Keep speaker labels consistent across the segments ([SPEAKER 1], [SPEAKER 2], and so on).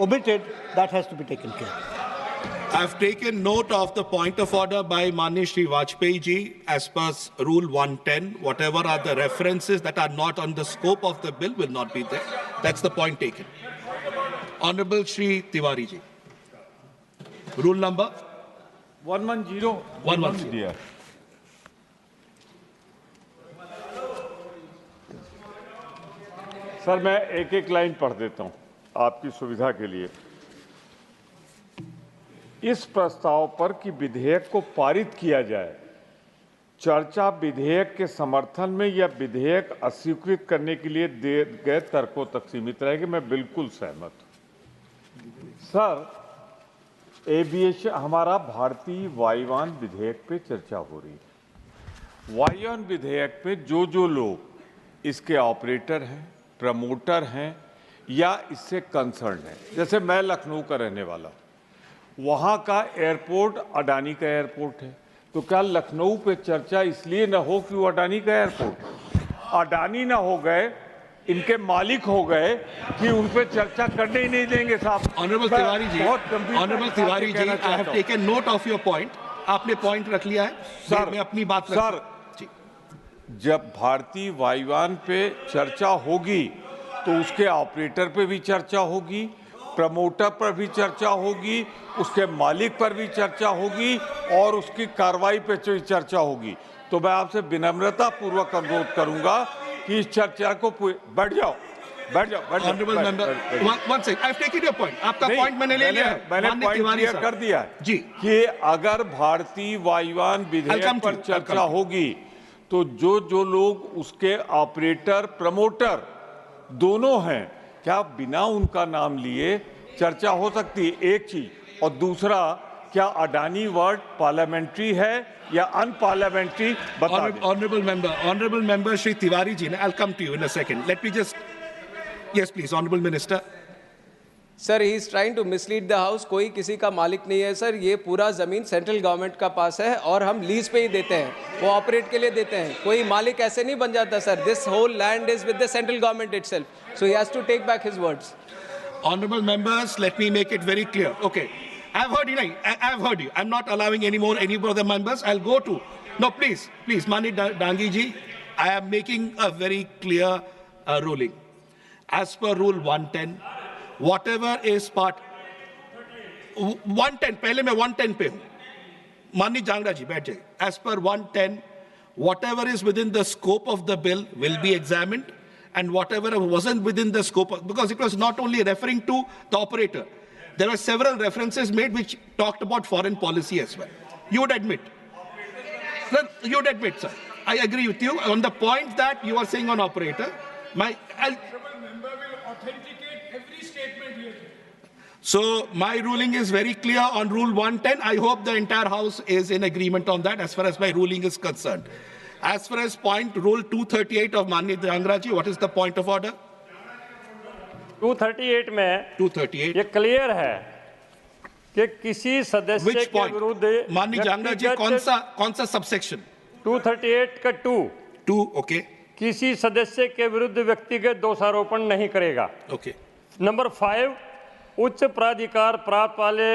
[SPEAKER 1] omitted, that has to be taken care of.
[SPEAKER 2] I've taken note of the point of order by Mani Shri Vajpayee ji. As per Rule 110, whatever are the references that are not on the scope of the bill will not be there. That's the point taken. Honorable Shri Tiwari ji. Rule number
[SPEAKER 3] 110.
[SPEAKER 2] 110.
[SPEAKER 3] Sir मैं एक एक line पढ़ देता हूं आपकी सुविधा के लिए। इस प्रस्ताव पर कि विधेयक को पारित किया जाए, चर्चा विधेयक के समर्थन में या विधेयक अस्वीकृत करने के लिए दिए गए तर्कों तक सीमित रहेगी। मैं बिल्कुल सहमत हूं। सर, एविएशन हमारा भारतीय वायुयान विधेयक पे चर्चा हो रही है। वायुयान विधेयक पे जो लोग इसके ऑपरेटर हैं, प्रमोटर हैं या इससे कंसर्न हैं, जैसे मैं लखनऊ का रहने वाला, वहाँ का एयरपोर्ट अडानी का एयरपोर्ट है, तो क्या लखनऊ पे चर्चा इसलिए न हो कि वो अडानी का एयरपोर्ट है? अडानी ना हो गए, इनके मालिक हो गए कि उन पे चर्चा करने ही नहीं देंगे साहब।
[SPEAKER 2] Honourable Tiwari ji, honourable Tiwari ji, I have taken note of your point. आपने पॉइंट रख लिया है सर। मैं अपनी बात
[SPEAKER 3] सर, जब भारतीय वायुयान पे चर्चा होगी तो उसके ऑपरेटर पे भी चर्चा होगी, प्रमोटर पर भी चर्चा होगी, उसके मालिक पर भी चर्चा होगी और उसकी कार्रवाई पे भी चर्चा होगी। तो मैं आपसे विनम्रता पूर्वक अनुरोध करूंगा कि इस चर्चा को बैठ जाओ।
[SPEAKER 2] Honourable member, one second, I have taken your point. आपका पॉइंट मैंने ले लिया है,
[SPEAKER 3] मैंने पॉइंट क्लियर कर दिया है
[SPEAKER 2] जी
[SPEAKER 3] कि अगर भारतीय वायुयान विधेयक पर चर्चा होगी तो जो लोग उसके ऑपरेटर प्रमोटर दोनों हैं, क्या बिना उनका नाम लिए चर्चा हो सकती है? एक चीज, और दूसरा, क्या अडानी वर्ड पार्लियामेंट्री है या unparliamentary?
[SPEAKER 2] Honourable member Shri Tiwari ji, I will come to you in a second. Let me just, yes please, honourable minister.
[SPEAKER 4] Sir, he is trying to mislead the house. कोई किसी का मालिक नहीं है सर, ये पूरा जमीन सेंट्रल गवर्नमेंट का पास है और हम लीज पे ही देते हैं, वो ऑपरेट के लिए देते हैं। कोई मालिक ऐसे नहीं बन जाता sir. This whole land is with the central government itself, so he has to take back his words.
[SPEAKER 2] Honorable members, let me make it very clear. Okay, I've heard you. I've heard you. I'm not allowing any more other members. I'll go to. No, please, Mani Dangi ji, I am making a very clear ruling. As per Rule 110, whatever is part 110, पहले मैं 110 पे हूँ। माननीय जांगड़ा जी बैठ जाइए। As per 110, whatever is within the scope of the bill will be examined. And whatever wasn't within the scope, because it was not only referring to the operator, there were several references made which talked about foreign policy as well. You would admit, sir, sir. I agree with you on the point that you are saying on operator. Honorable member will authenticate every statement here. So my ruling is very clear on Rule 110. I hope the entire House is in agreement on that as far as my ruling is concerned. As far as point Rule 238 of Mani Dhangra ji, what is the point of order?
[SPEAKER 5] 238 में
[SPEAKER 2] 238
[SPEAKER 5] ये clear है कि किसी सदस्य के विरुद्ध
[SPEAKER 2] माननीय जांगड़ा जी कौन सा सबसेक्शन?
[SPEAKER 5] 238 का 2
[SPEAKER 2] ओके।
[SPEAKER 5] किसी सदस्य के विरुद्ध व्यक्तिगत दोषारोपण नहीं करेगा।
[SPEAKER 2] ओके।
[SPEAKER 5] नंबर 5, उच्च प्राधिकार प्राप्त वाले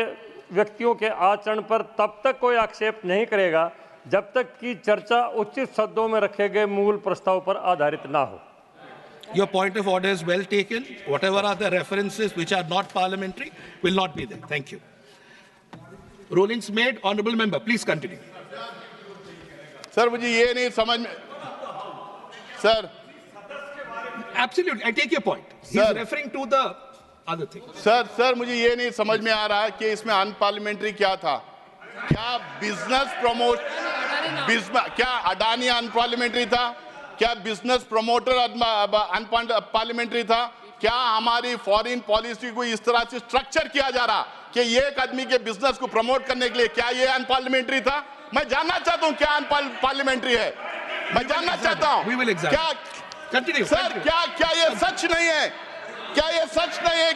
[SPEAKER 5] व्यक्तियों के आचरण पर तब तक कोई आक्षेप नहीं करेगा जब तक कि चर्चा उचित शब्दों में रखे गए मूल प्रस्ताव पर आधारित ना हो।
[SPEAKER 2] Your point of order is well taken. Whatever are the references which are not parliamentary will not be there. Thank you. Rulings made. Honorable member, please continue.
[SPEAKER 6] Sir, मुझे ये नहीं समझ में sir.
[SPEAKER 2] Absolutely, I take your point. He is referring to the other thing.
[SPEAKER 6] Sir, मुझे ये नहीं समझ में आ रहा कि इसमें अनपार्लियामेंट्री क्या था। क्या बिजनेस क्या अडानी अनपार्लियामेंट्री था? क्या बिजनेस प्रमोटर अनपार्लियामेंट्री था? क्या हमारी फॉरेन पॉलिसी को इस तरह से स्ट्रक्चर किया जा रहा कि एक आदमी के बिजनेस को प्रमोट करने के लिए, क्या ये अनपार्लियामेंट्री था? मैं जानना चाहता हूं क्या अनपार्लियामेंट्री है। मैं जानना चाहता हूं क्या सर, क्या ये सच नहीं है? क्या ये सच नहीं है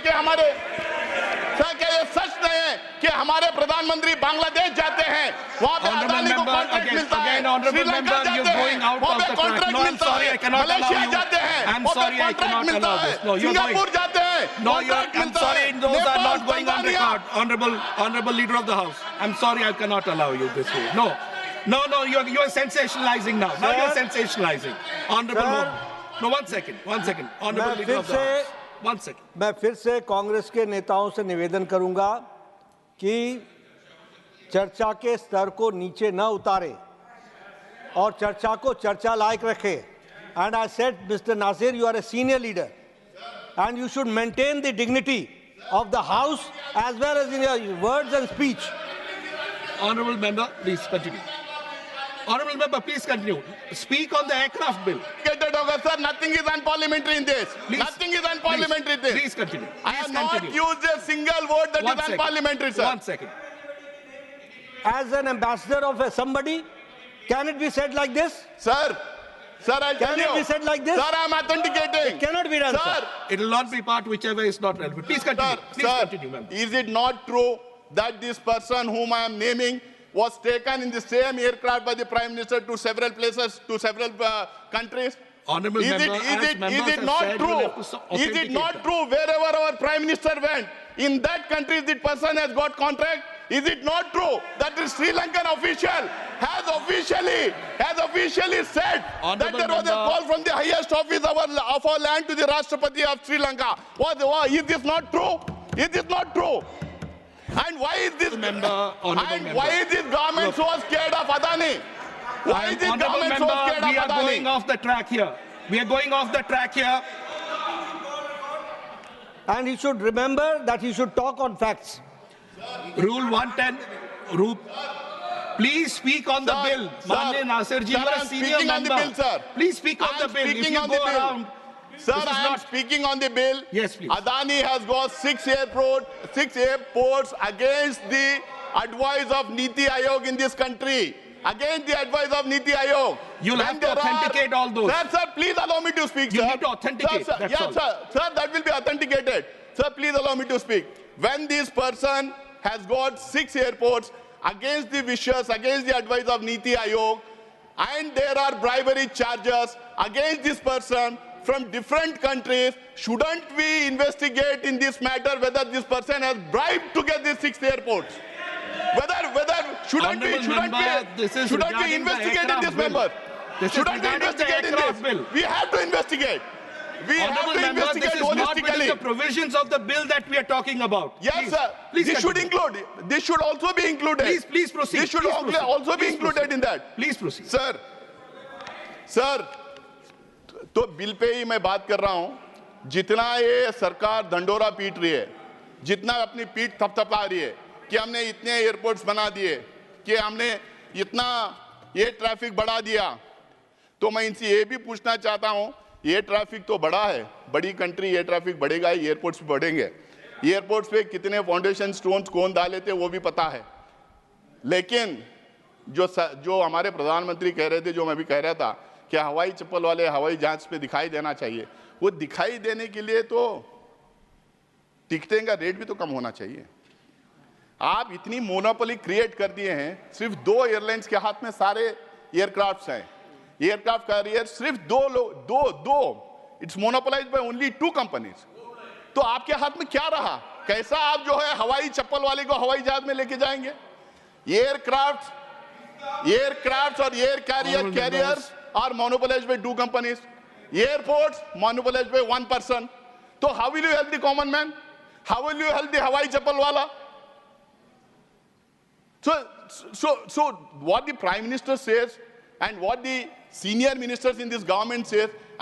[SPEAKER 6] कि हमारे प्रधानमंत्री बांग्लादेश जाते हैं, वहाँ पे अडानी को कॉन्ट्रैक्ट मिलता है, श्रीलंका जाते हैं, वहाँ पे कॉन्ट्रैक्ट मिलता है, मलेशिया जाते हैं, वहाँ पे कॉन्ट्रैक्ट मिलता है, सिंगापुर जाते हैं, कॉन्ट्रैक्ट मिलता है, Nepal
[SPEAKER 2] is going on record. Honorable Leader of the House. I'm sorry, I cannot allow you this way. No, you're sensationalizing now. Now you're sensationalizing. Honorable
[SPEAKER 1] Sir.
[SPEAKER 2] No, one second. Honorable Leader of the House. 1 second.
[SPEAKER 1] मैं फिर से कांग्रेस के नेताओं से निवेदन करूंगा कि चर्चा के स्तर को नीचे न उतारे और चर्चा को चर्चा लायक रखे. And I said, Mr. Nasir, you are a senior leader, and you should maintain the dignity of the House as well as in your words and speech.
[SPEAKER 2] Honorable member, please continue. Honorable member, please continue. Speak on the aircraft bill.
[SPEAKER 6] Sir, nothing is unparliamentary in this.
[SPEAKER 2] Please,
[SPEAKER 6] nothing is unparliamentary in this.
[SPEAKER 2] Please continue.
[SPEAKER 6] I have not used a single word that is unparliamentary, sir.
[SPEAKER 2] 1 second.
[SPEAKER 1] As an ambassador of somebody, can it be said like this?
[SPEAKER 6] Sir, I'll tell you.
[SPEAKER 1] Can it be said like this?
[SPEAKER 6] Sir, I'm authenticating.
[SPEAKER 1] It cannot be done, sir.
[SPEAKER 2] It will not be part whichever is not relevant. Please continue. Continue, member.
[SPEAKER 6] Is it not true that this person whom I am naming was taken in the same aircraft by the Prime Minister to several places, to several countries?
[SPEAKER 2] Honorable
[SPEAKER 6] Is
[SPEAKER 2] member,
[SPEAKER 6] it not true? Is it not true wherever our Prime Minister went, in that country the person has got contract? Is it not true that the Sri Lankan official has officially said that there was a call from the highest office of our land to the Rashtrapati of Sri Lanka? Is this not true? Is this not true? And why is this government so scared of Adani? Why is this government so scared of Adani?
[SPEAKER 2] We are going off the track here.
[SPEAKER 1] And he should remember that he should talk on facts.
[SPEAKER 2] Rule 110. Please speak on the bill. Manya Nasir ji, you are a senior member. Please speak on the bill. If you go around.
[SPEAKER 6] Sir, I am speaking on the bill.
[SPEAKER 2] Yes, please.
[SPEAKER 6] Adani has got 6 airports against the advice of Niti Aayog in this country. Against the advice of Niti Aayog.
[SPEAKER 2] You'll have to authenticate all those.
[SPEAKER 6] Sir, please allow me to speak,
[SPEAKER 2] You
[SPEAKER 6] sir.
[SPEAKER 2] need to authenticate.
[SPEAKER 6] Sir, that will be authenticated. Sir, please allow me to speak. When this person has got 6 airports against the wishes, against the advice of Niti Aayog, and there are bribery charges against this person from different countries, shouldn't we investigate in this matter whether this person has bribed to get these 6 airports? Shouldn't we investigate this member? Shouldn't we investigate in this? We have to investigate. We have to investigate holistically.
[SPEAKER 2] The provisions of the bill that we are talking about.
[SPEAKER 6] Yes, sir. This should also be included.
[SPEAKER 2] Please proceed.
[SPEAKER 6] This should also be included in that.
[SPEAKER 2] Please proceed.
[SPEAKER 6] Sir, तो bill pay ही मैं बात कर रहा हूं. जितना ये सरकार दंडोरा पीट रही है, जितना अपनी पीठ थपथपा रही है कि हमने इतने एयरपोर्ट्स बना दिए, कि हमने इतना ये ट्रैफिक बढ़ा दिया, तो मैं इनसे ये भी पूछना चाहता हूं, ये ट्रैफिक तो बड़ा है, बड़ी कंट्री, ये ट्रैफिक बढ़ेगा, एयरपोर्ट्स भी बढ़ेंगे. एयरपोर्ट्स पे कितने फाउंडेशन स्टोन्स कौन डाले थे वो भी पता है. लेकिन जो हमारे प्रधानमंत्री कह रहे थे, जो मैं भी कह रहा था कि हवाई चप्पल वाले हवाई जहाज पे दिखाई देना चाहिए, वो दिखाई देने के लिए तो टिकटें का रेट भी तो कम होना चाहिए. आप इतनी मोनोपोली क्रिएट कर दिए हैं. सिर्फ 2 एयरलाइंस के हाथ में सारे एयरक्राफ्ट्स हैं. एयरक्राफ्ट कैरियर सिर्फ 2. It's monopolised by only 2 companies. तो आपके हाथ में क्या रहा? कैसा आप जो है हवाई चप्पल वाले को हवाई जहाज में लेके जाएंगे? एयरक्राफ्ट और air carriers are monopolized by 2 companies. Airports monopolized by 1 person. So how will you help the common man? How will you help the Hawaii Chapal wala? So what the Prime Minister says and what the senior ministers in this government says,